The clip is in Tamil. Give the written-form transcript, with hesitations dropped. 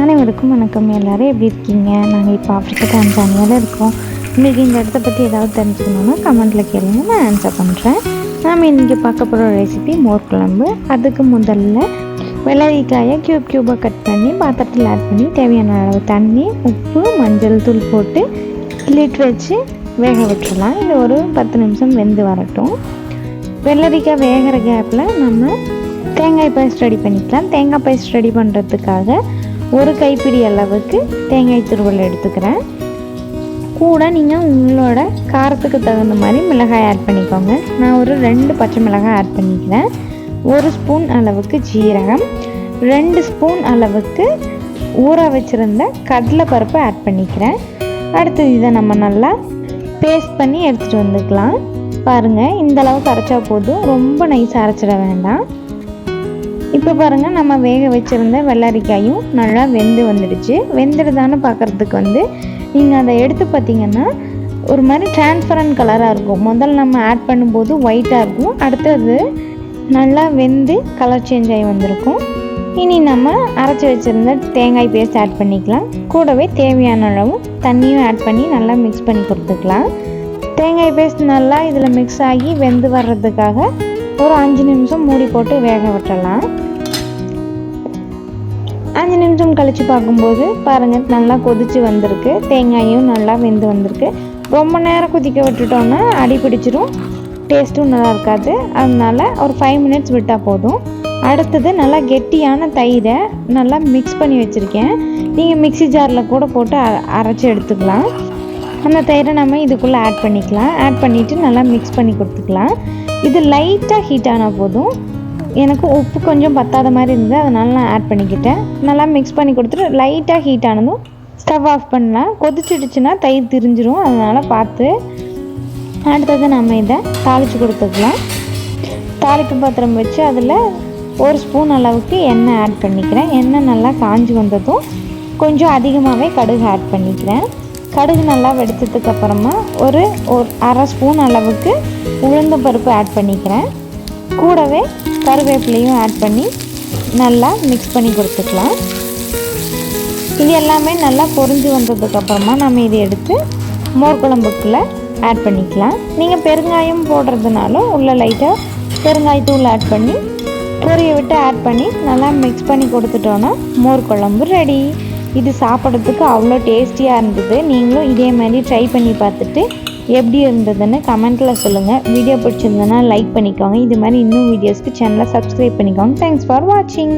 அனைவருக்கும் வணக்கம். எல்லோரும் எப்படி இருக்கீங்க? நாங்கள் இப்போ ஆஃப்ரிக்கா டான்சானியாவில் இருக்கோம். இன்றைக்கி இந்த இடத்த பற்றி ஏதாவது தெரிஞ்சுக்கணுன்னா கமெண்ட்டில் கேளுங்க, நான் ஆன்சர் பண்ணுறேன். நாம் இன்றைக்கி பார்க்க போகிற ரெசிபி மோர் குழம்பு. அதுக்கு முதல்ல வெள்ளரிக்காயை க்யூபாக கட் பண்ணி பாத்திரத்தில் ஆட் பண்ணி தேவையான அளவு தண்ணி, உப்பு, மஞ்சள் தூள் போட்டு லிட் வச்சு வேக விட்டுறலாம். இது ஒரு 10 நிமிஷம் வெந்து வரட்டும். வெள்ளரிக்காய் வேகிற கேப்பில் நம்ம தேங்காய் பேஸ்ட் ரெடி பண்ணிக்கலாம். தேங்காய் பேஸ்ட் ரெடி பண்ணுறதுக்காக ஒரு கைப்பிடி அளவுக்கு தேங்காய் துருவல் எடுத்துக்கிறேன். கூட நீங்கள் உங்களோட காரத்துக்கு தகுந்த மாதிரி மிளகாய் ஆட் பண்ணிக்கோங்க. நான் ஒரு 2 பச்சை மிளகாய் ஆட் பண்ணிக்கிறேன். 1 ஸ்பூன் அளவுக்கு ஜீரகம், 2 ஸ்பூன் அளவுக்கு ஊற வச்சுருந்த கடலை பருப்பு ஆட் பண்ணிக்கிறேன். அடுத்தது இதை நம்ம நல்லா பேஸ்ட் பண்ணி எடுத்துகிட்டு வந்துக்கலாம். பாருங்கள், இந்த அளவுக்கு அரைச்சா போதும், ரொம்ப நைஸாக அரைச்சிட வேண்டாம். இப்போ பாருங்கள், நம்ம வேக வச்சுருந்த வெள்ளரிக்காயும் நல்லா வெந்து வந்துடுச்சு. வெந்துடுதான்னு பார்க்குறதுக்கு நீங்கள் அதை எடுத்து பார்த்திங்கன்னா ஒரு மாதிரி டிரான்ஸ்பரண்ட் கலராக இருக்கும். முதல்ல நம்ம ஆட் பண்ணும்போது ஒயிட்டாக இருக்கும், அடுத்தது நல்லா வெந்து கலர் சேஞ்ச் ஆகி வந்திருக்கும். இனி நம்ம அரைச்சி வச்சுருந்த தேங்காய் பேஸ்ட் ஆட் பண்ணிக்கலாம். கூடவே தேவையான அளவு தண்ணியும் ஆட் பண்ணி நல்லா மிக்ஸ் பண்ணி கொடுத்துக்கலாம். தேங்காய் பேஸ்ட் நல்லா இதில் மிக்ஸ் ஆகி வெந்து வர்றதுக்காக ஒரு 5 நிமிஷம் மூடி போட்டு வேக விட்டுறலாம். 5 நிமிஷம் கழித்து பார்க்கும்போது பாருங்கள், நல்லா கொதித்து வந்திருக்கு. தேங்காயும் நல்லா வெந்து வந்திருக்கு. ரொம்ப நேரம் கொதிக்க விட்டுட்டோன்னா அடி பிடிச்சிரும், டேஸ்ட்டும் நல்லா இருக்காது. அதனால் ஒரு 5 மினிட்ஸ் விட்டால் போதும். அடுத்தது நல்லா கெட்டியான தயிரை நல்லா மிக்ஸ் பண்ணி வச்சுருக்கேன். நீங்கள் மிக்ஸி ஜாரில் கூட போட்டு அரைச்சி எடுத்துக்கலாம். அந்த தயிரை நம்ம இதுக்குள்ளே ஆட் பண்ணிக்கலாம். ஆட் பண்ணிவிட்டு நல்லா மிக்ஸ் பண்ணி கொடுத்துக்கலாம். இது லைட்டாக ஹீட் ஆனால் போதும். எனக்கு உப்பு கொஞ்சம் பத்தாத மாதிரி இருந்தது, அதனால் நான் ஆட் பண்ணிக்கிட்டேன். நல்லா மிக்ஸ் பண்ணி கொடுத்துட்டு லைட்டாக ஹீட் ஆனதும் ஸ்டவ் ஆஃப் பண்ணலாம். கொதிச்சிடுச்சுன்னா தயிர் திரிஞ்சிரும், அதனால் பார்த்து. அடுத்தது நம்ம இதை தாளித்து கொடுத்துக்கலாம். தாளிப்பு பாத்திரம் வச்சு அதில் 1 ஸ்பூன் அளவுக்கு எண்ணெய் ஆட் பண்ணிக்கிறேன். எண்ணெய் நல்லா காஞ்சி வந்ததும் கொஞ்சம் அதிகமாகவே கடுகு ஆட் பண்ணிக்கிறேன். கடுகு நல்லா வெடித்ததுக்கப்புறமா ஒரு 1/2 ஸ்பூன் அளவுக்கு உளுந்த பருப்பு ஆட் பண்ணிக்கிறேன். கூடவே கருவேப்பிலையும் ஆட் பண்ணி நல்லா மிக்ஸ் பண்ணி கொடுத்துக்கலாம். இது எல்லாமே நல்லா பொரிஞ்சு வந்ததுக்கப்புறமா நம்ம இதை எடுத்து மோர் குழம்புக்குள்ளே ஆட் பண்ணிக்கலாம். நீங்கள் பெருங்காயம் போடுறதுனாலும் உள்ள லைட்டாக பெருங்காயத்தூள் ஆட் பண்ணி பொரிய விட்டு ஆட் பண்ணி நல்லா மிக்ஸ் பண்ணி கொடுத்துட்டோன்னா மோர் குழம்பு ரெடி. இது சாப்பிட்றதுக்கு அவ்வளோ டேஸ்டியாக இருந்தது. நீங்களும் இதே மாதிரி ட்ரை பண்ணி பார்த்துட்டு எப்படி இருந்ததுன்னு கமெண்ட்டில் சொல்லுங்கள். வீடியோ பிடிச்சிருந்ததுன்னா லைக் பண்ணிக்கோங்க. இது மாதிரி இன்னும் வீடியோஸ்க்கு சேனலை சப்ஸ்கிரைப் பண்ணிக்கோங்க. தேங்க்ஸ் ஃபார் வாட்சிங்.